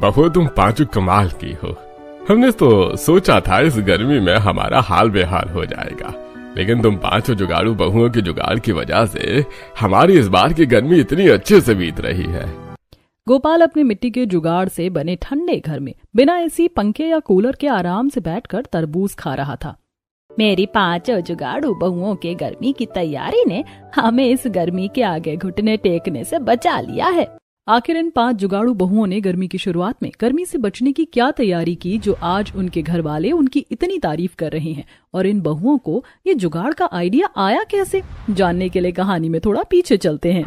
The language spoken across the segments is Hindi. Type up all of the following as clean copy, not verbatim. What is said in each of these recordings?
बहू तुम पांचों कमाल की हो। हमने तो सोचा था इस गर्मी में हमारा हाल बेहाल हो जाएगा, लेकिन तुम पांचों जुगाड़ू बहुओं की जुगाड़ की वजह से हमारी इस बार की गर्मी इतनी अच्छे से बीत रही है। गोपाल अपने मिट्टी के जुगाड़ से बने ठंडे घर में बिना एसी, पंखे या कूलर के आराम से बैठकर तरबूज खा रहा था। मेरी पांचों जुगाड़ू बहुओं के गर्मी की तैयारी ने हमें इस गर्मी के आगे घुटने टेकने से बचा लिया है। आखिर इन 5 जुगाड़ू बहुओं ने गर्मी की शुरुआत में गर्मी से बचने की क्या तैयारी की, जो आज उनके घर वाले उनकी इतनी तारीफ कर रहे हैं। और इन बहुओं को ये जुगाड़ का आइडिया आया कैसे, जानने के लिए कहानी में थोड़ा पीछे चलते हैं।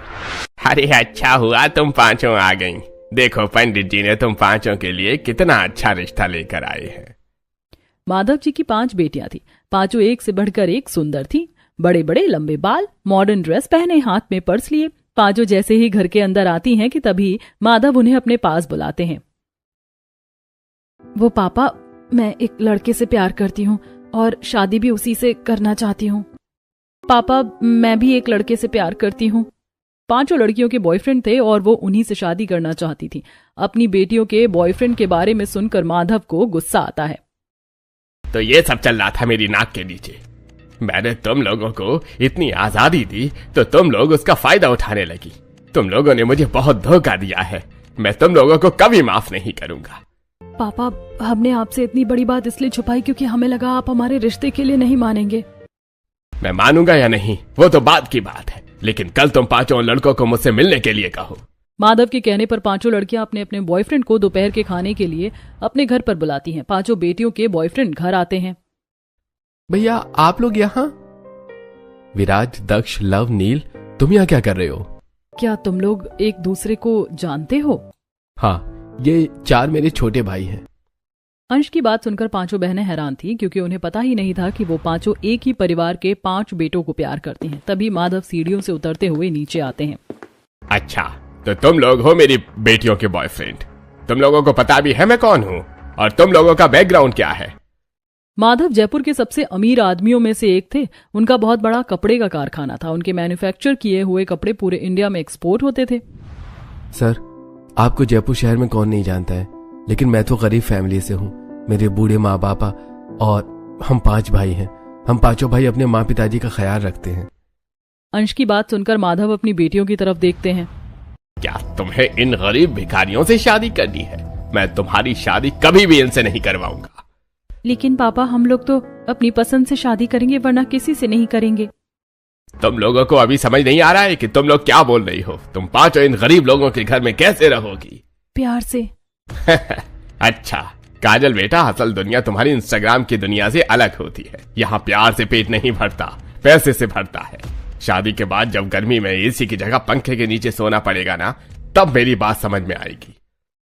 अरे अच्छा हुआ तुम पांचों आ गईं। देखो पंडित जी ने तुम पांचों के लिए कितना अच्छा रिश्ता लेकर आए हैं। माधव जी की 5 बेटियां थी। पांचों एक से बढ़कर एक सुंदर थी। बड़े बड़े लंबे बाल, मॉडर्न ड्रेस पहने, हाथ में पर्स लिए। पांचों जैसे ही घर के अंदर आती हैं कि तभी माधव उन्हें अपने पास बुलाते हैं। वो पापा, मैं एक लड़के से प्यार करती हूँ और शादी भी उसी से करना चाहती हूँ। पापा, मैं भी एक लड़के से प्यार करती हूँ। 5 लड़कियों के बॉयफ्रेंड थे और वो उन्हीं से शादी करना चाहती थी। अपनी बेटियों के बॉयफ्रेंड के बारे में सुनकर माधव को गुस्सा आता है। तो ये सब चल रहा था मेरी नाक के नीचे। मैंने तुम लोगों को इतनी आजादी दी तो तुम लोग उसका फायदा उठाने लगी। तुम लोगों ने मुझे बहुत धोखा दिया है। मैं तुम लोगों को कभी माफ नहीं करूंगा। पापा, हमने आपसे इतनी बड़ी बात इसलिए छुपाई क्योंकि हमें लगा आप हमारे रिश्ते के लिए नहीं मानेंगे। मैं मानूंगा या नहीं वो तो बाद की बात है, लेकिन कल तुम 5 लड़कों को मुझसे मिलने के लिए कहो। माधव के कहने पर 5 लड़कियां अपने अपने बॉयफ्रेंड को दोपहर के खाने के लिए अपने घर पर बुलाती हैं। 5 बेटियों के बॉयफ्रेंड घर आते हैं। भैया आप लोग यहाँ? विराज, दक्ष, लव, नील, तुम यहाँ क्या कर रहे हो? क्या तुम लोग एक दूसरे को जानते हो? हाँ, ये 4 मेरे छोटे भाई हैं। अंश की बात सुनकर 5 बहनें हैरान थी, क्योंकि उन्हें पता ही नहीं था कि वो 5 एक ही परिवार के 5 बेटों को प्यार करती हैं। तभी माधव सीढ़ियों से उतरते हुए नीचे आते हैं। अच्छा, तो तुम लोग हो मेरी बेटियों के बॉयफ्रेंड। तुम लोगों को पता भी है मैं कौन हूँ और तुम लोगों का बैकग्राउंड क्या है? माधव जयपुर के सबसे अमीर आदमियों में से एक थे। उनका बहुत बड़ा कपड़े का कारखाना था। उनके मैन्युफैक्चर किए हुए कपड़े पूरे इंडिया में एक्सपोर्ट होते थे। सर, आपको जयपुर शहर में कौन नहीं जानता है, लेकिन मैं तो गरीब फैमिली से हूँ। मेरे बूढ़े माँ बाप और हम 5 भाई हैं। हम 5 भाई अपने माँ पिताजी का ख्याल रखते हैं। अंश की बात सुनकर माधव अपनी बेटियों की तरफ देखते हैं। क्या तुम्हें इन गरीब भिखारियों से शादी करनी है? मैं तुम्हारी शादी कभी भी इनसे नहीं करवाऊंगा। लेकिन पापा, हम लोग तो अपनी पसंद से शादी करेंगे, वरना किसी से नहीं करेंगे। तुम लोगों को अभी समझ नहीं आ रहा है कि तुम लोग क्या बोल रही हो? तुम 5 इन गरीब लोगों के घर में कैसे रहोगी? प्यार से। अच्छा काजल बेटा, असल दुनिया तुम्हारी इंस्टाग्राम की दुनिया से अलग होती है। यहाँ प्यार से पेट नहीं भरता, पैसे से भरता है। शादी के बाद जब गर्मी में एसी की जगह पंखे के नीचे सोना पड़ेगा ना, तब मेरी बात समझ में आएगी।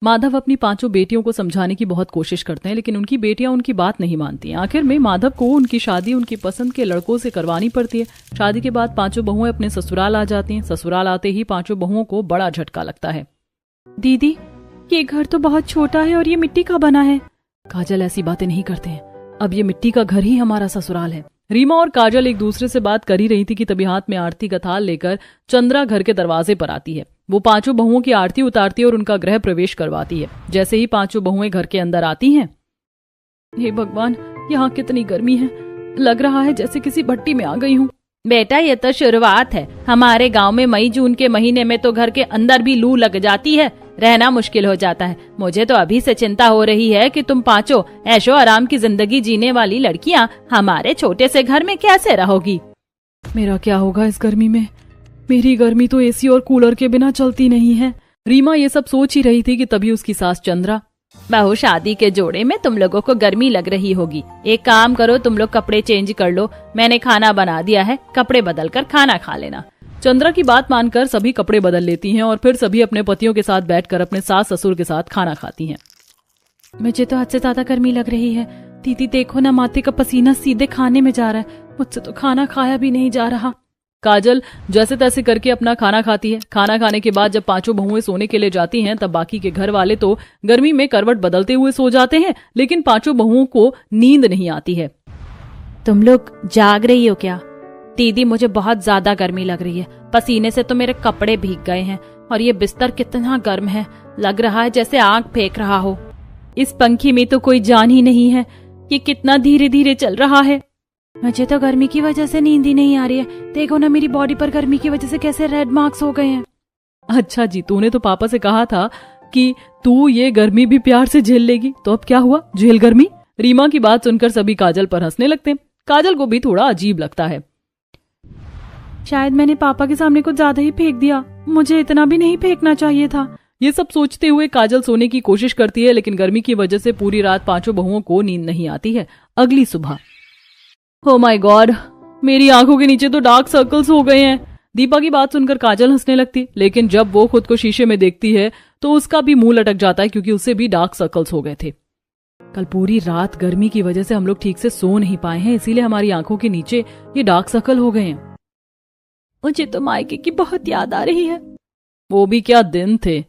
माधव अपनी 5 बेटियों को समझाने की बहुत कोशिश करते हैं, लेकिन उनकी बेटियां उनकी बात नहीं मानती हैं। आखिर में माधव को उनकी शादी उनकी पसंद के लड़कों से करवानी पड़ती है। शादी के बाद 5 बहुएं अपने ससुराल आ जाती हैं। ससुराल आते ही 5 बहुओं को बड़ा झटका लगता है। दीदी, ये घर तो बहुत छोटा है और ये मिट्टी का बना है। काजल, ऐसी बातें नहीं करते हैं। अब ये मिट्टी का घर ही हमारा ससुराल है। रीमा और काजल एक दूसरे से बात कर ही रही थी कि तभी हाथ में आरती का थाल लेकर चंद्रा घर के दरवाजे पर आती है। वो 5 बहुओं की आरती उतारती है और उनका गृह प्रवेश करवाती है। जैसे ही 5 बहुएं घर के अंदर आती हैं, हे भगवान, यहाँ कितनी गर्मी है। लग रहा है जैसे किसी भट्टी में आ गई हूँ। बेटा, ये तो शुरुआत है। हमारे गांव में मई जून के महीने में तो घर के अंदर भी लू लग जाती है, रहना मुश्किल हो जाता है। मुझे तो अभी से चिंता हो रही है कि तुम 5 ऐशो आराम की जिंदगी जीने वाली लड़कियां हमारे छोटे से घर में कैसे रहोगी। मेरा क्या होगा इस गर्मी में? मेरी गर्मी तो एसी और कूलर के बिना चलती नहीं है। रीमा ये सब सोच ही रही थी कि तभी उसकी सास चंद्रा, बहू, शादी के जोड़े में तुम लोगों को गर्मी लग रही होगी। एक काम करो, तुम लोग कपड़े चेंज कर लो। मैंने खाना बना दिया है, कपड़े बदल कर खाना खा लेना। चंद्रा की बात मानकर सभी कपड़े बदल लेती हैं और फिर सभी अपने पतियों के साथ बैठकर अपने सास ससुर के साथ खाना खाती हैं। मुझे तो हद से ज्यादा गर्मी लग रही है। दीदी देखो ना, माथे का पसीना सीधे खाने में जा रहा है। मुझसे तो खाना खाया भी नहीं जा रहा। काजल जैसे तैसे करके अपना खाना खाती है। खाना खाने के बाद जब 5 बहुएं सोने के लिए जाती हैं, तब बाकी के घर वाले तो गर्मी में करवट बदलते हुए सो जाते हैं, लेकिन 5 बहुओं को नींद नहीं आती है। तुम लोग जाग रही हो क्या? दीदी, मुझे बहुत ज्यादा गर्मी लग रही है। पसीने से तो मेरे कपड़े भीग गए हैं। और ये बिस्तर कितना गर्म है, लग रहा है जैसे आग फेंक रहा हो। इस पंखे में तो कोई जान ही नहीं है, ये कितना धीरे धीरे चल रहा है। मुझे तो गर्मी की वजह से नींद ही नहीं आ रही है। देखो ना मेरी बॉडी पर गर्मी की वजह से कैसे रेड मार्क्स हो गए हैं। अच्छा जी, तूने तो पापा से कहा था कि तू ये गर्मी भी प्यार से झेल लेगी, तो अब क्या हुआ, झेल गर्मी। रीमा की बात सुनकर सभी काजल पर हंसने लगते हैं। काजल को भी थोड़ा अजीब लगता है। शायद मैंने पापा के सामने कुछ ज्यादा ही फेंक दिया, मुझे इतना भी नहीं फेंकना चाहिए था। ये सब सोचते हुए काजल सोने की कोशिश करती है, लेकिन गर्मी की वजह से पूरी रात पांचों बहुओं को नींद नहीं आती है। अगली सुबह, ओ माय गॉड, मेरी आंखों के नीचे तो डार्क सर्कल्स हो गए हैं। दीपा की बात सुनकर काजल हंसने लगती, लेकिन जब वो खुद को शीशे में देखती है तो उसका भी मुंह लटक जाता है, क्योंकि उसे भी डार्क सर्कल्स हो गए थे। कल पूरी रात गर्मी की वजह से हम लोग ठीक से सो नहीं पाए हैं, इसीलिए हमारी आंखों के नीचे ये डार्क सर्कल हो गए हैं। मुझे तो मायके की बहुत याद आ रही है। वो भी क्या दिन थे।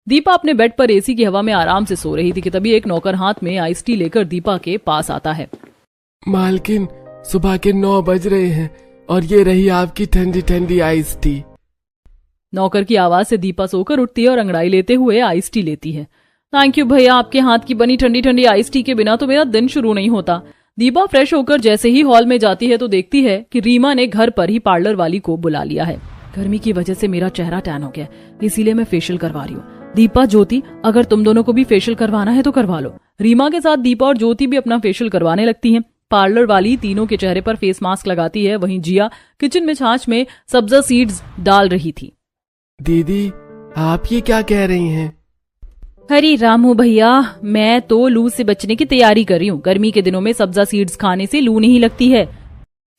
दीपा अपने बेड पर एसी की हवा में आराम से सो रही थी कि तभी एक नौकर हाथ में आइस टी लेकर दीपा के पास आता है। मालकिन, सुबह के 9 बज रहे हैं और ये रही आपकी ठंडी ठंडी आइस टी। नौकर की आवाज से दीपा सोकर उठती है और अंगड़ाई लेते हुए आइस टी लेती है। थैंक यू भैया, आपके हाथ की बनी ठंडी ठंडी आइस टी के बिना तो मेरा दिन शुरू नहीं होता। दीपा फ्रेश होकर जैसे ही हॉल में जाती है तो देखती है कि रीमा ने घर पर ही पार्लर वाली को बुला लिया है। गर्मी की वजह से मेरा चेहरा टैन हो गया, इसीलिए मैं फेशियल करवा रही हूँ। दीपा, ज्योति, अगर तुम दोनों को भी फेशियल करवाना है तो करवा लो। रीमा के साथ दीपा और ज्योति भी अपना फेशियल करवाने लगती हैं। पार्लर वाली तीनों के चेहरे पर फेस मास्क लगाती है, वहीं जिया किचन में छाछ में सब्जा सीड्स डाल रही थी। दीदी, आप ये क्या कह रही हैं? हरी रामू भैया, मैं तो लू से बचने की तैयारी कर रही हूँ। गर्मी के दिनों में सब्जा सीड्स खाने से लू नहीं लगती है।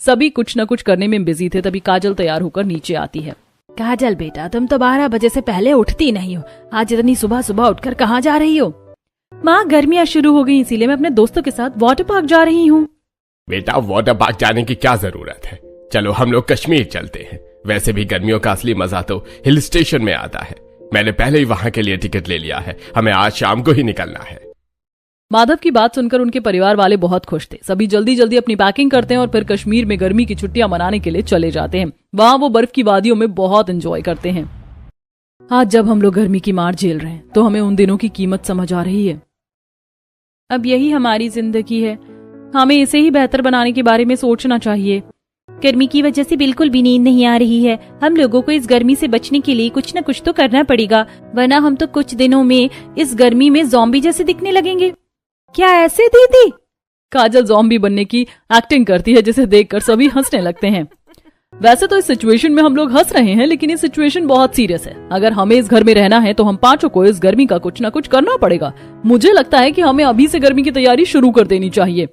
सभी कुछ न कुछ करने में बिजी थे, तभी काजल तैयार होकर नीचे आती है। काजल बेटा, तुम तो 12 बजे से पहले उठती नहीं हो, आज इतनी सुबह सुबह उठकर कहाँ जा रही हो? माँ, गर्मियाँ शुरू हो गई, इसीलिए मैं अपने दोस्तों के साथ वाटर पार्क जा रही हूँ। बेटा, वाटर पार्क जाने की क्या जरूरत है, चलो हम लोग कश्मीर चलते हैं। वैसे भी गर्मियों का असली मजा तो हिल स्टेशन में आता है। मैंने पहले ही वहां के लिए टिकट ले लिया है, हमें आज शाम को ही निकलना है। माधव की बात सुनकर उनके परिवार वाले बहुत खुश थे। सभी जल्दी जल्दी अपनी पैकिंग करते हैं और फिर कश्मीर में गर्मी की छुट्टियां मनाने के लिए चले जाते हैं। वहां वो बर्फ की वादियों में बहुत एंजॉय करते हैं। आज जब हम लोग गर्मी की मार झेल रहे हैं तो हमें उन दिनों की कीमत समझ आ रही है। अब यही हमारी जिंदगी है, हमें इसे ही बेहतर बनाने के बारे में सोचना चाहिए। गर्मी की वजह से बिल्कुल भी नींद नहीं आ रही है। हम लोगों को इस गर्मी से बचने के लिए कुछ न कुछ तो करना पड़ेगा, वरना हम तो कुछ दिनों में इस गर्मी में ज़ॉम्बी जैसे दिखने लगेंगे। क्या ऐसे दीदी? काजल ज़ॉम्बी बनने की एक्टिंग करती है, जिसे देखकर सभी हंसने लगते हैं। वैसे तो इस सिचुएशन में हम लोग हंस रहे हैं, लेकिन ये सिचुएशन बहुत सीरियस है। अगर हमें इस घर में रहना है तो हम पांचों को इस गर्मी का कुछ न कुछ करना पड़ेगा। मुझे लगता है कि हमें अभी से गर्मी की तैयारी शुरू कर देनी चाहिए।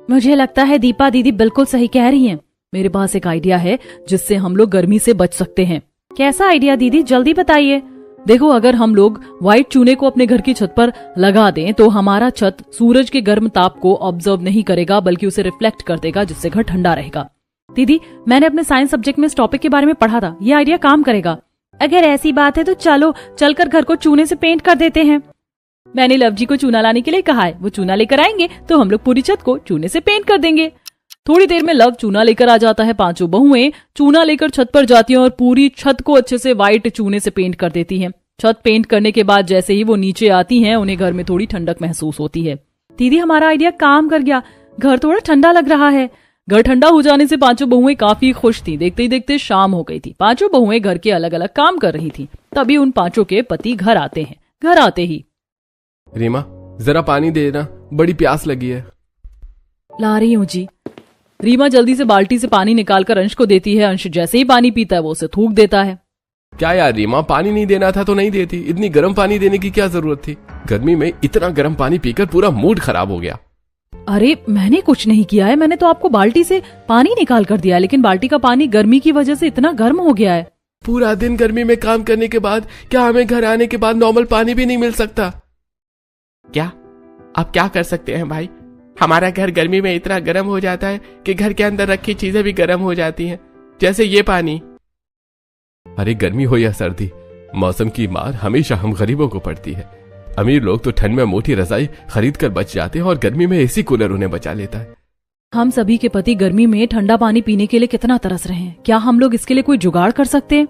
मुझे लगता है दीपा दीदी बिल्कुल सही कह रही हैं। मेरे पास एक आइडिया है जिससे हम लोग गर्मी से बच सकते हैं। कैसा आइडिया दीदी, जल्दी बताइए। देखो, अगर हम लोग व्हाइट चूने को अपने घर की छत पर लगा दें तो हमारा छत सूरज के गर्म ताप को ऑब्जर्व नहीं करेगा, बल्कि उसे रिफ्लेक्ट कर देगा, जिससे घर ठंडा रहेगा। दीदी, मैंने अपने साइंस सब्जेक्ट में इस टॉपिक के बारे में पढ़ा था, ये आइडिया काम करेगा। अगर ऐसी बात है तो चलो चलकर घर को चूने से पेंट कर देते हैं। मैंने लव जी को चूना लाने के लिए कहा है, वो चूना लेकर आएंगे तो हम लोग पूरी छत को चूने से पेंट कर देंगे। थोड़ी देर में लव चूना लेकर आ जाता है। पांचों बहुएं चूना लेकर छत पर जाती हैं और पूरी छत को अच्छे से व्हाइट चूने से पेंट कर देती हैं। छत पेंट करने के बाद जैसे ही वो नीचे आती हैं, उन्हें घर में थोड़ी ठंडक महसूस होती है। दीदी, हमारा आइडिया काम कर गया, घर थोड़ा ठंडा लग रहा है। घर ठंडा हो जाने से पांचों बहुएं काफी खुश थी। देखते ही देखते शाम हो गई थी। पांचों बहुएं घर के अलग अलग काम कर रही थी। तभी उन पांचों के पति घर आते हैं। घर आते ही, रीमा, जरा पानी देना, बड़ी प्यास लगी है। ला रही हूँ जी। रीमा जल्दी से बाल्टी से पानी निकालकर अंश को देती है। अंश जैसे ही पानी पीता है वो उसे थूक देता है। क्या यार रीमा, पानी नहीं देना था तो नहीं देती, इतनी गर्म पानी देने की क्या जरूरत थी? गर्मी में इतना गर्म पानी पीकर पूरा मूड खराब हो गया। अरे मैंने कुछ नहीं किया है, मैंने तो आपको बाल्टी से पानी निकाल कर दिया है, लेकिन बाल्टी का पानी गर्मी की वजह से इतना गर्म हो गया है। पूरा दिन गर्मी में काम करने के बाद क्या हमें घर आने के बाद नॉर्मल पानी भी नहीं मिल सकता? क्या आप क्या कर सकते हैं भाई? हमारा घर गर्मी में इतना गर्म हो जाता है कि घर के अंदर रखी चीजें भी गर्म हो जाती हैं, जैसे ये पानी। अरे गर्मी हो या सर्दी, मौसम की मार हमेशा हम गरीबों को पड़ती है। अमीर लोग तो ठंड में मोटी रजाई खरीद कर बच जाते हैं और गर्मी में एसी कूलर उन्हें बचा लेता है। हम सभी के पति गर्मी में ठंडा पानी पीने के लिए कितना तरस रहे हैं। क्या हम लोग इसके लिए कोई जुगाड़ कर सकते हैं?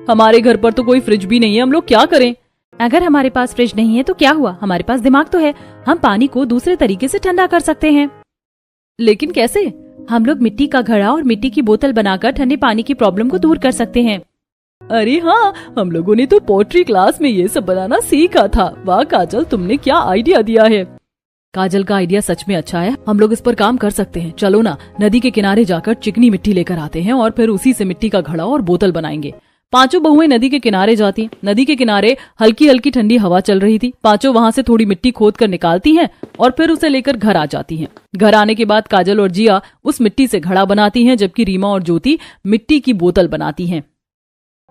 हमारे घर पर तो कोई फ्रिज भी नहीं है, हम लोग क्या करें? अगर हमारे पास फ्रिज नहीं है तो क्या हुआ, हमारे पास दिमाग तो है, हम पानी को दूसरे तरीके से ठंडा कर सकते हैं। लेकिन कैसे? हम लोग मिट्टी का घड़ा और मिट्टी की बोतल बनाकर ठंडे पानी की प्रॉब्लम को दूर कर सकते हैं। अरे हाँ, हम लोगों ने तो पोट्री क्लास में ये सब बनाना सीखा था। वाह काजल, तुमने क्या आइडिया दिया है। काजल का आइडिया सच में अच्छा है, हम लोग इस पर काम कर सकते हैं। चलो ना, नदी के किनारे जाकर चिकनी मिट्टी लेकर आते हैं और फिर उसी से मिट्टी का घड़ा और बोतल बनाएंगे। पांचों बहुएं नदी के किनारे जाती हैं। नदी के किनारे हल्की हल्की ठंडी हवा चल रही थी। पांचों वहां से थोड़ी मिट्टी खोद कर निकालती हैं और फिर उसे लेकर घर आ जाती हैं। घर आने के बाद काजल और जिया उस मिट्टी से घड़ा बनाती हैं, जबकि रीमा और ज्योति मिट्टी की बोतल बनाती हैं।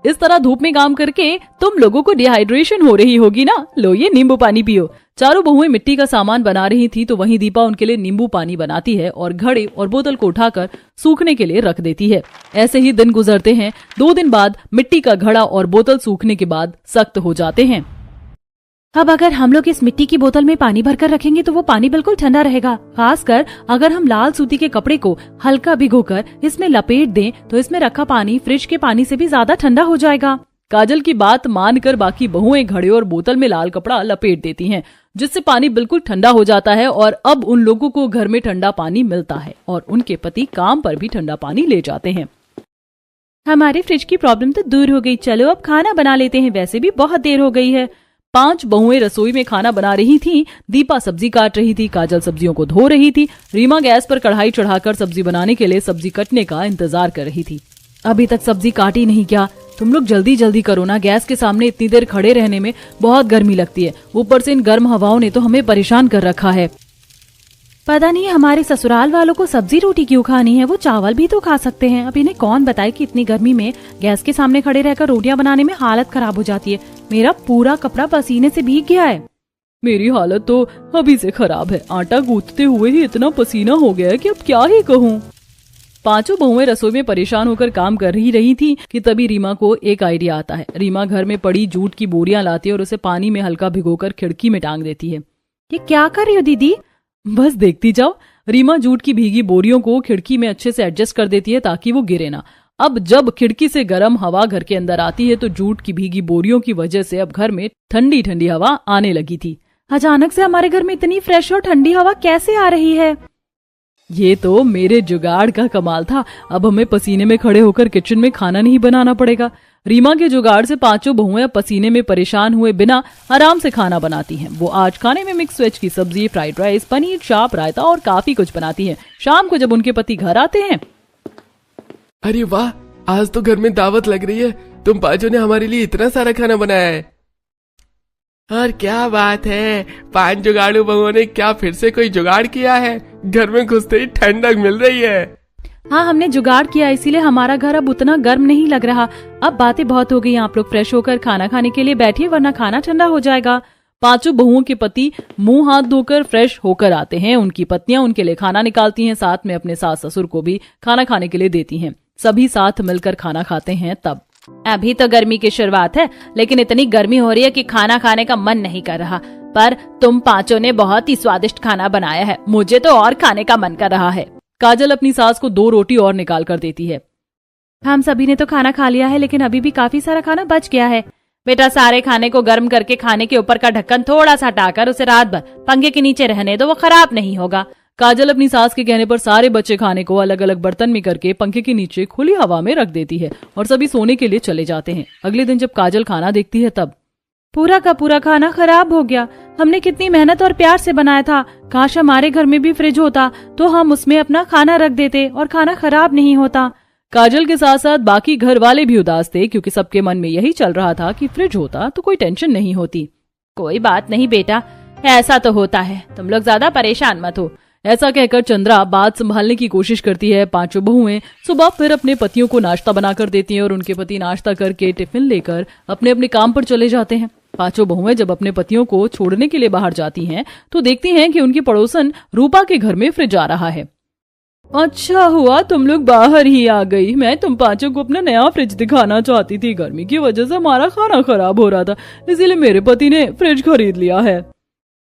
इस तरह धूप में काम करके तुम लोगों को डिहाइड्रेशन हो रही होगी ना, लो ये नींबू पानी पियो। चारों बहुएं मिट्टी का सामान बना रही थी तो वहीं दीपा उनके लिए नींबू पानी बनाती है और घड़े और बोतल को उठाकर सूखने के लिए रख देती है। ऐसे ही दिन गुजरते हैं। 2 दिन बाद मिट्टी का घड़ा और बोतल सूखने के बाद सख्त हो जाते हैं। अब अगर हम लोग इस मिट्टी की बोतल में पानी भरकर रखेंगे तो वो पानी बिल्कुल ठंडा रहेगा। खासकर अगर हम लाल सूती के कपड़े को हल्का भिगोकर इसमें लपेट दें तो इसमें रखा पानी फ्रिज के पानी से भी ज्यादा ठंडा हो जाएगा। काजल की बात मानकर बाकी बहुएं घड़े और बोतल में लाल कपड़ा लपेट देती हैं, जिससे पानी बिल्कुल ठंडा हो जाता है और अब उन लोगों को घर में ठंडा पानी मिलता है और उनके पति काम पर भी ठंडा पानी ले जाते हैं। हमारे फ्रिज की प्रॉब्लम तो दूर हो गई, चलो अब खाना बना लेते हैं, वैसे भी बहुत देर हो गई है। 5 बहुएं रसोई में खाना बना रही थीं। दीपा सब्जी काट रही थी, काजल सब्जियों को धो रही थी, रीमा गैस पर कढ़ाई चढ़ाकर सब्जी बनाने के लिए सब्जी कटने का इंतजार कर रही थी। अभी तक सब्जी काटी नहीं क्या? तुम लोग जल्दी जल्दी करो ना, गैस के सामने इतनी देर खड़े रहने में बहुत गर्मी लगती है। ऊपर से इन गर्म हवाओं ने तो हमें परेशान कर रखा है। पता नहीं हमारे ससुराल वालों को सब्जी रोटी क्यों खानी है, वो चावल भी तो खा सकते हैं। अब इन्हें कौन बताए कि इतनी गर्मी में गैस के सामने खड़े रहकर रोटियां बनाने में हालत खराब हो जाती है। मेरा पूरा कपड़ा पसीने से भीग गया है। मेरी हालत तो अभी से खराब है, आटा गूंथते हुए ही इतना पसीना हो गया है कि अब क्या ही कहूँ। 5 बहुएं रसोई में परेशान होकर काम कर ही रही थी कि तभी रीमा को एक आइडिया आता है। रीमा घर में पड़ी जूट की बोरियां लाती है और उसे पानी में हल्का भिगोकर खिड़की में टांग देती है। ये क्या कर रही हो दीदी? बस देखती जाओ। रीमा जूट की भीगी बोरियों को खिड़की में अच्छे से एडजस्ट कर देती है ताकि वो गिरे ना। अब जब खिड़की से गर्म हवा घर के अंदर आती है तो जूट की भीगी बोरियों की वजह से अब घर में ठंडी ठंडी हवा आने लगी थी। अचानक से हमारे घर में इतनी फ्रेश और ठंडी हवा कैसे आ रही है? ये तो मेरे जुगाड़ का कमाल था। अब हमें पसीने में खड़े होकर किचन में खाना नहीं बनाना पड़ेगा। रीमा के जुगाड़ से 5 बहुएं पसीने में परेशान हुए बिना आराम से खाना बनाती हैं। वो आज खाने में मिक्स वेज की सब्जी, फ्राइड राइस, पनीर, चाप, रायता और काफी कुछ बनाती हैं। शाम को जब उनके पति घर आते हैं, अरे वाह, आज तो घर में दावत लग रही है। तुम 5 ने हमारे लिए इतना सारा खाना बनाया है। और क्या बात है, 5 जुगाड़ू बहुओं ने क्या फिर से कोई जुगाड़ किया है? घर में घुसते ही ठंडक मिल रही है। हाँ, हमने जुगाड़ किया, इसीलिए हमारा घर अब उतना गर्म नहीं लग रहा। अब बातें बहुत हो गई, आप लोग फ्रेश होकर खाना खाने के लिए बैठिए वरना खाना ठंडा हो जाएगा। 5 बहुओं के पति मुंह हाथ धोकर फ्रेश होकर आते हैं। उनकी पत्नियां उनके लिए खाना निकालती हैं, साथ में अपने सास ससुर को भी खाना खाने के लिए देती हैं। सभी साथ मिलकर खाना खाते हैं। तब अभी तो गर्मी की शुरुआत है, लेकिन इतनी गर्मी हो रही है कि खाना खाने का मन नहीं कर रहा। पर तुम 5 ने बहुत ही स्वादिष्ट खाना बनाया है, मुझे तो और खाने का मन कर रहा है। काजल अपनी सास को 2 रोटी और निकाल कर देती है। हम सभी ने तो खाना खा लिया है, लेकिन अभी भी काफी सारा खाना बच गया है। बेटा, सारे खाने को गर्म करके खाने के ऊपर का ढक्कन थोड़ा सा हटाकर उसे रात भर पंखे के नीचे रहने दो, वो खराब नहीं होगा। काजल अपनी सास के कहने पर सारे बचे खाने को अलग अलग बर्तन में करके पंखे के नीचे खुली हवा में रख देती है और सभी सोने के लिए चले जाते हैं। अगले दिन जब काजल खाना देखती है तब पूरा का पूरा खाना खराब हो गया। हमने कितनी मेहनत और प्यार से बनाया था। काश हमारे घर में भी फ्रिज होता तो हम उसमें अपना खाना रख देते और खाना खराब नहीं होता। काजल के साथ साथ बाकी घर वाले भी उदास थे, क्योंकि सबके मन में यही चल रहा था कि फ्रिज होता तो कोई टेंशन नहीं होती। कोई बात नहीं बेटा, ऐसा तो होता है, तुम लोग ज्यादा परेशान मत हो। ऐसा कहकर चंद्रा बात संभालने की कोशिश करती है। 5 बहुएं सुबह फिर अपने पतियों को नाश्ता बनाकर देती हैं और उनके पति नाश्ता करके टिफिन लेकर अपने अपने काम पर चले जाते हैं। 5 बहुएं जब अपने पतियों को छोड़ने के लिए बाहर जाती हैं तो देखती हैं कि उनकी पड़ोसन रूपा के घर में फ्रिज आ रहा है। अच्छा हुआ तुम लोग बाहर ही आ गई, मैं तुम 5 को अपना नया फ्रिज दिखाना चाहती थी। गर्मी की वजह से हमारा खाना खराब हो रहा था, इसीलिए मेरे पति ने फ्रिज खरीद लिया है।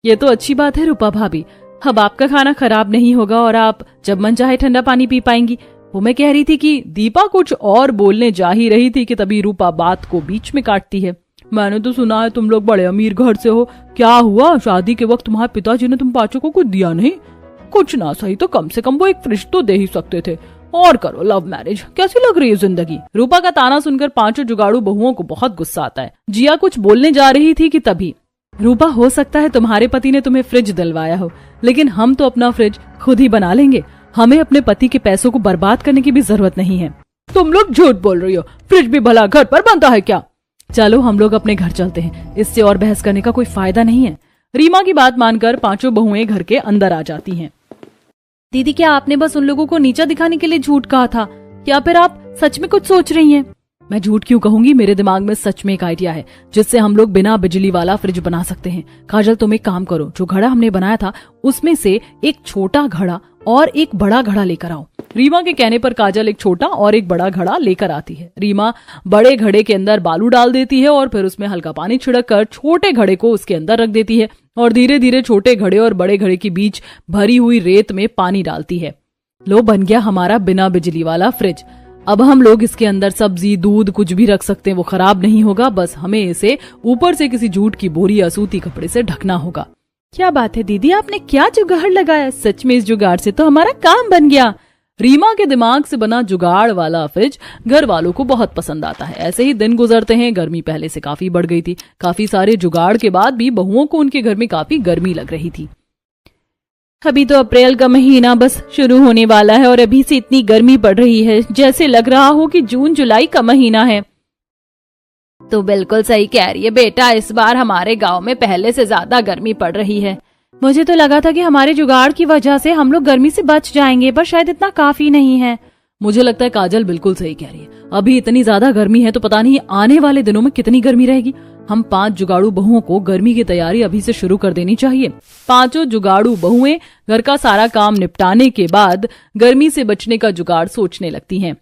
ये तो अच्छी बात है रूपा भाभी, अब आपका खाना खराब नहीं होगा और आप जब मन चाहे ठंडा पानी पी पाएंगी। वो मैं कह रही थी कि दीपा कुछ और बोलने जा ही रही थी कि तभी रूपा बात को बीच में काटती है। मैंने तो सुना है तुम लोग बड़े अमीर घर से हो, क्या हुआ शादी के वक्त तुम्हारे पिताजी ने तुम पांचों को कुछ दिया नहीं? कुछ ना सही तो कम से कम वो एक फ्रिज तो दे ही सकते थे। और करो लव मैरिज, कैसी लग रही है जिंदगी? रूपा का ताना सुनकर पांचों जुगाड़ू बहुओं को बहुत गुस्सा आता है। जिया कुछ बोलने जा रही थी कि तभी रूपा, हो सकता है तुम्हारे पति ने तुम्हें फ्रिज दिलवाया हो, लेकिन हम तो अपना फ्रिज खुद ही बना लेंगे। हमें अपने पति के पैसों को बर्बाद करने की भी जरूरत नहीं है। तुम लोग झूठ बोल रही हो, फ्रिज भी भला घर पर बनता है क्या? चलो हम लोग अपने घर चलते हैं, इससे और बहस करने का कोई फायदा नहीं है। रीमा की बात मानकर पांचों बहुएं घर के अंदर आ जाती हैं। दीदी, क्या आपने बस उन लोगों को नीचा दिखाने के लिए झूठ कहा था, या फिर आप सच में कुछ सोच रही हैं? मैं झूठ क्यों कहूंगी, मेरे दिमाग में सच में एक आइडिया है जिससे हम लोग बिना बिजली वाला फ्रिज बना सकते हैं। काजल, तुम एक काम करो, जो घड़ा हमने बनाया था उसमें से एक छोटा घड़ा और एक बड़ा घड़ा लेकर आओ। रीमा के कहने पर काजल एक छोटा और एक बड़ा घड़ा लेकर आती है। रीमा बड़े घड़े के अंदर बालू डाल देती है और फिर उसमें हल्का पानी छिड़क कर छोटे घड़े को उसके अंदर रख देती है और धीरे धीरे छोटे घड़े और बड़े घड़े के बीच भरी हुई रेत में पानी डालती है। लो, बन गया हमारा बिना बिजली वाला फ्रिज। अब हम लोग इसके अंदर सब्जी, दूध कुछ भी रख सकते हैं, वो खराब नहीं होगा। बस हमें इसे ऊपर से किसी जूट की बोरी या सूती कपड़े से ढकना होगा। क्या बात है दीदी, आपने क्या जुगाड़ लगाया? सच में इस जुगाड़ से तो हमारा काम बन गया। रीमा के दिमाग से बना जुगाड़ वाला फ्रिज घर वालों को बहुत पसंद आता है। ऐसे ही दिन गुजरते हैं। गर्मी पहले से काफी बढ़ गई थी। काफी सारे जुगाड़ के बाद भी बहुओं को उनके घर में काफी गर्मी लग रही थी। अभी तो अप्रैल का महीना बस शुरू होने वाला है और अभी से इतनी गर्मी पड़ रही है जैसे लग रहा हो कि जून जुलाई का महीना है। तो बिल्कुल सही कह रही है बेटा, इस बार हमारे गांव में पहले से ज्यादा गर्मी पड़ रही है। मुझे तो लगा था कि हमारे जुगाड़ की वजह से हम लोग गर्मी से बच जाएंगे, पर शायद इतना काफी नहीं है। मुझे लगता है काजल बिल्कुल सही कह रही है। अभी इतनी ज्यादा गर्मी है तो पता नहीं आने वाले दिनों में कितनी गर्मी रहेगी। हम 5 जुगाड़ू बहुओं को गर्मी की तैयारी अभी से शुरू कर देनी चाहिए। 5 जुगाड़ू बहुएं घर का सारा काम निपटाने के बाद गर्मी से बचने का जुगाड़ सोचने लगती हैं।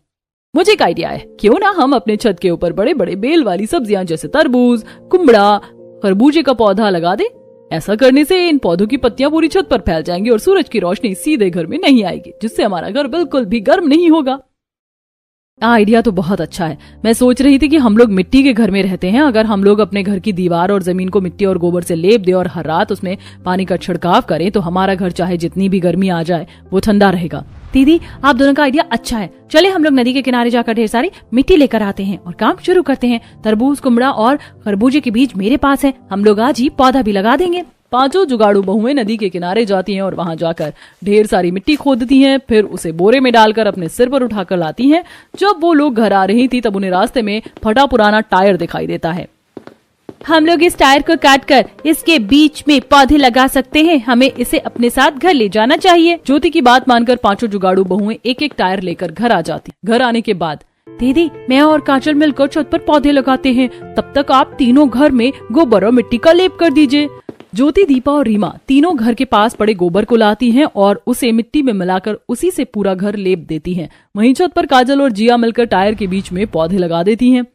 मुझे एक आइडिया है, क्यों ना हम अपने छत के ऊपर बड़े बड़े बेल वाली सब्जियां जैसे तरबूज, कुमड़ा, खरबूजे का पौधा लगा दे। ऐसा करने से इन पौधों की पत्तियां पूरी छत पर फैल जाएंगी और सूरज की रोशनी सीधे घर में नहीं आएगी, जिससे हमारा घर बिल्कुल भी गर्म नहीं होगा। आइडिया तो बहुत अच्छा है। मैं सोच रही थी कि हम लोग मिट्टी के घर में रहते हैं, अगर हम लोग अपने घर की दीवार और जमीन को मिट्टी और गोबर से लेप दे और हर रात उसमें पानी का छिड़काव करें तो हमारा घर चाहे जितनी भी गर्मी आ जाए वो ठंडा रहेगा। दीदी, आप दोनों का आइडिया अच्छा है। चले हम लोग नदी के किनारे जाकर ढेर सारी मिट्टी लेकर आते हैं और काम शुरू करते हैं। तरबूज, कुमड़ा और खरबूजे के बीज मेरे पास है, हम लोग आज ही पौधा भी लगा देंगे। 5 जुगाड़ू बहुएं नदी के किनारे जाती हैं और वहां जाकर ढेर सारी मिट्टी खोदती हैं, फिर उसे बोरे में डालकर अपने सिर पर उठाकर लाती हैं। जब वो लोग घर आ रही थी तब उन्हें रास्ते में फटा पुराना टायर दिखाई देता है। हम लोग इस टायर को काट कर इसके बीच में पौधे लगा सकते हैं, हमें इसे अपने साथ घर ले जाना चाहिए। ज्योति की बात मानकर 5 जुगाड़ू बहुएं एक एक टायर लेकर घर आ जाती। घर आने के बाद, दीदी मैं और काजल मिलकर छत पर पौधे लगाते हैं, तब तक आप तीनों घर में गोबर और मिट्टी का लेप कर दीजिए। ज्योति, दीपा और रीमा तीनों घर के पास पड़े गोबर को लाती हैं और उसे मिट्टी में मिलाकर उसी से पूरा घर लेप देती हैं। वहीं छत पर काजल और जिया मिलकर टायर के बीच में पौधे लगा देती हैं।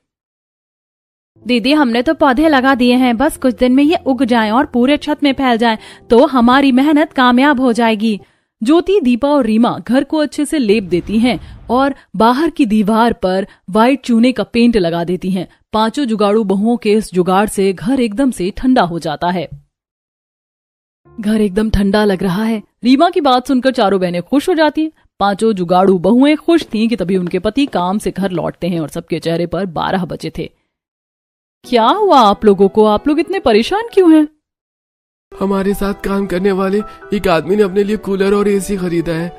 दीदी, हमने तो पौधे लगा दिए हैं, बस कुछ दिन में ये उग जाएं और पूरे छत में फैल जाएं, तो हमारी मेहनत कामयाब हो जाएगी। ज्योति, दीपा और रीमा घर को अच्छे से लेप देती हैं और बाहर की दीवार पर व्हाइट चूने का पेंट लगा देती हैं। 5 जुगाड़ू बहुओं के इस जुगाड़ से घर एकदम से ठंडा हो जाता है। घर एकदम ठंडा लग रहा है। रीमा की बात सुनकर चारों बहनें खुश हो जाती हैं। 5 जुगाड़ू बहुएं खुश थीं कि तभी उनके पति काम से घर लौटते हैं और सबके चेहरे पर 12 बजे थे। क्या हुआ आप लोगों को? आप लोग इतने परेशान क्यों हैं? हमारे साथ काम करने वाले एक आदमी ने अपने लिए कूलर और एसी खरीदा है।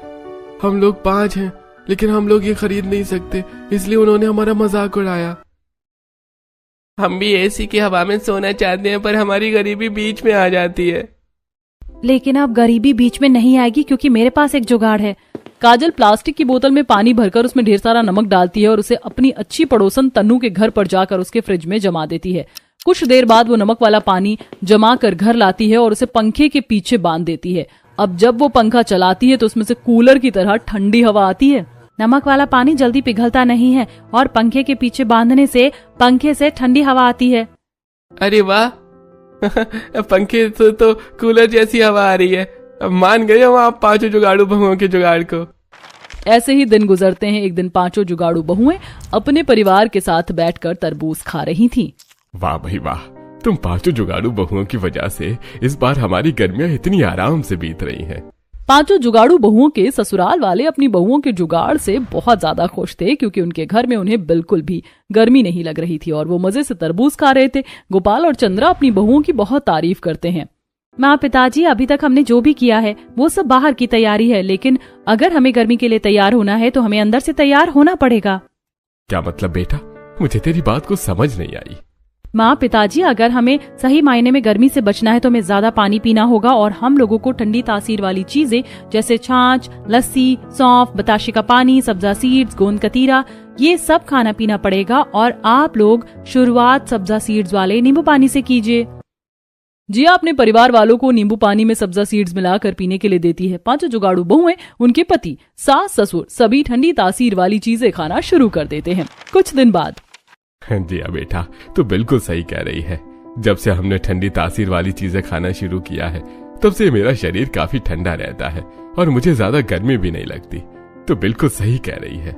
हम लोग 5 हैं, लेकिन हम लोग ये खरीद नहीं सकते, इसलिए उन्होंने हमारा मजाक उड़ाया। हम भी एसी की हवा में सोना चाहते हैं, पर हमारी गरीबी बीच में आ जाती है। लेकिन अब गरीबी बीच में नहीं आएगी क्योंकि मेरे पास एक जुगाड़ है। काजल प्लास्टिक की बोतल में पानी भरकर उसमें ढेर सारा नमक डालती है और उसे अपनी अच्छी पड़ोसन तन्नू के घर पर जाकर उसके फ्रिज में जमा देती है। कुछ देर बाद वो नमक वाला पानी जमा कर घर लाती है और उसे पंखे के पीछे बांध देती है। अब जब वो पंखा चलाती है तो उसमें से कूलर की तरह ठंडी हवा आती है। नमक वाला पानी जल्दी पिघलता नहीं है और पंखे के पीछे बांधने से पंखे से ठंडी हवा आती है। अरे वाह पंखे तो कूलर जैसी हवा आ रही है। अब मान गए हम आप 5 जुगाड़ू बहुओं के जुगाड़ को। ऐसे ही दिन गुजरते हैं। एक दिन पांचों जुगाड़ू बहुएं अपने परिवार के साथ बैठकर तरबूज खा रही थीं। वाह भाई वाह, तुम पांचों जुगाड़ू बहुओं की वजह से इस बार हमारी गर्मियां इतनी आराम से बीत रही हैं। पांचों जुगाड़ू बहुओं के ससुराल वाले अपनी बहुओं के जुगाड़ से बहुत ज्यादा खुश थे, क्योंकि उनके घर में उन्हें बिल्कुल भी गर्मी नहीं लग रही थी और वो मजे से तरबूज खा रहे थे। गोपाल और चंद्रा अपनी बहुओं की बहुत तारीफ करते हैं। माँ पिताजी, अभी तक हमने जो भी किया है वो सब बाहर की तैयारी है, लेकिन अगर हमें गर्मी के लिए तैयार होना है तो हमें अंदर से तैयार होना पड़ेगा। क्या मतलब बेटा? मुझे तेरी बात को समझ नहीं आई। माँ पिताजी, अगर हमें सही मायने में गर्मी से बचना है तो हमें ज्यादा पानी पीना होगा और हम लोगों को ठंडी तासीर वाली चीजें जैसे छाछ, लस्सी, सौंफ, बताशे का पानी, सब्जा सीड्स, गोंद कतीरा, ये सब खाना पीना पड़ेगा। और आप लोग शुरुआत सब्जा सीड्स वाले नींबू पानी से कीजिए। जिया अपने परिवार वालों को नींबू पानी में सब्जा सीड्स मिलाकर पीने के लिए देती है। पांचों जुगाड़ू बहुएं, उनके पति, सास, ससुर सभी ठंडी तासीर वाली चीजें खाना शुरू कर देते हैं। कुछ दिन बाद, जिया बेटा, तू बिल्कुल सही कह रही है। जब से हमने ठंडी तासीर वाली चीजें खाना शुरू किया है तब से मेरा शरीर काफी ठंडा रहता है और मुझे ज्यादा गर्मी भी नहीं लगती। तो बिल्कुल सही कह रही है।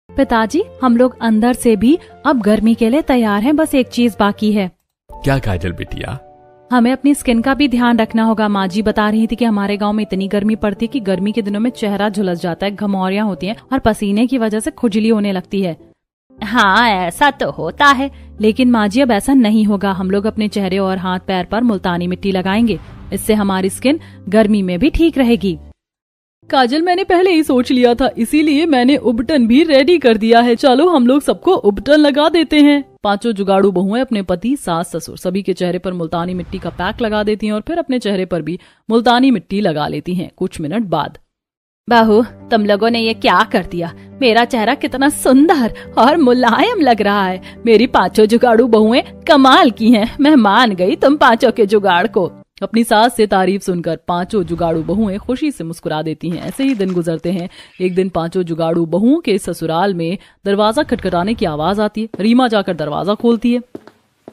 पिताजी, हम लोग अंदर से भी अब गर्मी के लिए तैयार हैं, बस एक चीज बाकी है। क्या काजल बिटिया? हमें अपनी स्किन का भी ध्यान रखना होगा। माँ जी बता रही थी कि हमारे गांव में इतनी गर्मी पड़ती है कि गर्मी के दिनों में चेहरा झुलस जाता है, घमौरियां होती हैं और पसीने की वजह से खुजली होने लगती है। हाँ, ऐसा तो होता है, लेकिन माँ जी अब ऐसा नहीं होगा। हम लोग अपने चेहरे और हाथ पैर पर मुल्तानी मिट्टी लगाएंगे, इससे हमारी स्किन गर्मी में भी ठीक रहेगी। काजल, मैंने पहले ही सोच लिया था, इसीलिए मैंने उबटन भी रेडी कर दिया है। चलो हम लोग सबको उबटन लगा देते हैं। पांचों जुगाड़ू बहुएं अपने पति, सास, ससुर सभी के चेहरे पर मुल्तानी मिट्टी का पैक लगा देती हैं और फिर अपने चेहरे पर भी मुल्तानी मिट्टी लगा लेती हैं। कुछ मिनट बाद, बहू, तुम लोगों ने ये क्या कर दिया? मेरा चेहरा कितना सुंदर और मुलायम लग रहा है। मेरी पांचों जुगाड़ू बहुएं कमाल की हैं। मैं मान गई तुम पांचों के जुगाड़ को। अपनी सास से तारीफ सुनकर पांचों जुगाड़ू बहुएं खुशी से मुस्कुरा देती हैं। ऐसे ही दिन गुजरते हैं। एक दिन पांचों जुगाड़ू बहुओं के ससुराल में दरवाजा खटखटाने की आवाज आती है। रीमा जाकर दरवाजा खोलती है।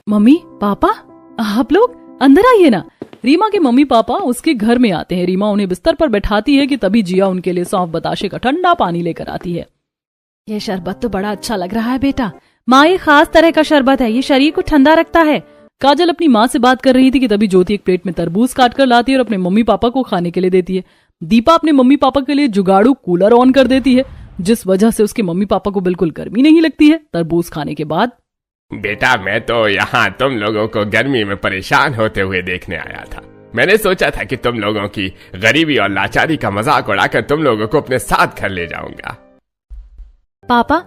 मम्मी, पापा, आप लोग अंदर आइए ना। रीमा के मम्मी पापा उसके घर में आते हैं। रीमा उन्हें बिस्तर पर बैठाती है कि तभी जिया उनके लिए सौंफ बताशे का ठंडा पानी लेकर आती है। ये शरबत तो बड़ा अच्छा लग रहा है बेटा। माँ, ये खास तरह का शरबत है, ये शरीर को ठंडा रखता है। काजल अपनी माँ से बात कर रही थी कि तभी ज्योति एक प्लेट में तरबूज काट कर लाती है और अपने मम्मी पापा को खाने के लिए देती है। दीपा अपने मम्मी पापा के लिए जुगाड़ू कूलर ऑन कर देती है, जिस वजह से उसके मम्मी पापा को बिल्कुल गर्मी नहीं लगती है। तरबूज खाने के बाद, बेटा, मैं तो यहाँ तुम लोगों को गर्मी में परेशान होते हुए देखने आया था। मैंने सोचा था कि तुम लोगों की गरीबी और लाचारी का मजाक उड़ाकर तुम लोगों को अपने साथ घर ले जाऊंगा। पापा,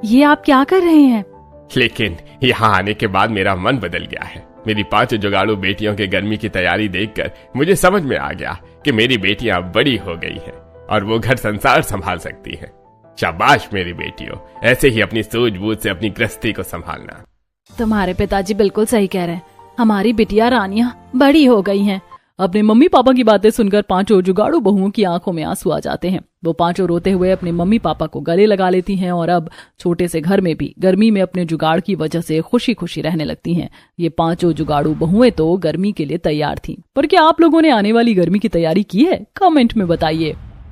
ये आप क्या कर रहे हैं? लेकिन यहाँ आने के बाद मेरा मन बदल गया है। मेरी पांचों जुगाड़ू बेटियों के गर्मी की तैयारी देखकर मुझे समझ में आ गया कि मेरी बेटियां बड़ी हो गई हैं और वो घर संसार संभाल सकती हैं। शाबाश मेरी बेटियों, ऐसे ही अपनी सूझबूझ से अपनी गृहस्थी को संभालना। तुम्हारे पिताजी बिल्कुल सही कह रहे हैं। हमारी बिटिया रानियां बड़ी हो गई हैं। अपने मम्मी पापा की बातें सुनकर पांचों जुगाड़ू बहुओं की आंखों में आंसू आ जाते हैं। वो पांचों रोते हुए अपने मम्मी पापा को गले लगा लेती हैं और अब छोटे से घर में भी गर्मी में अपने जुगाड़ की वजह से खुशी खुशी रहने लगती हैं। ये पांचों जुगाड़ू बहुएं तो गर्मी के लिए तैयार थीं, पर क्या आप लोगों ने आने वाली गर्मी की तैयारी की है? कमेंट में बताइए।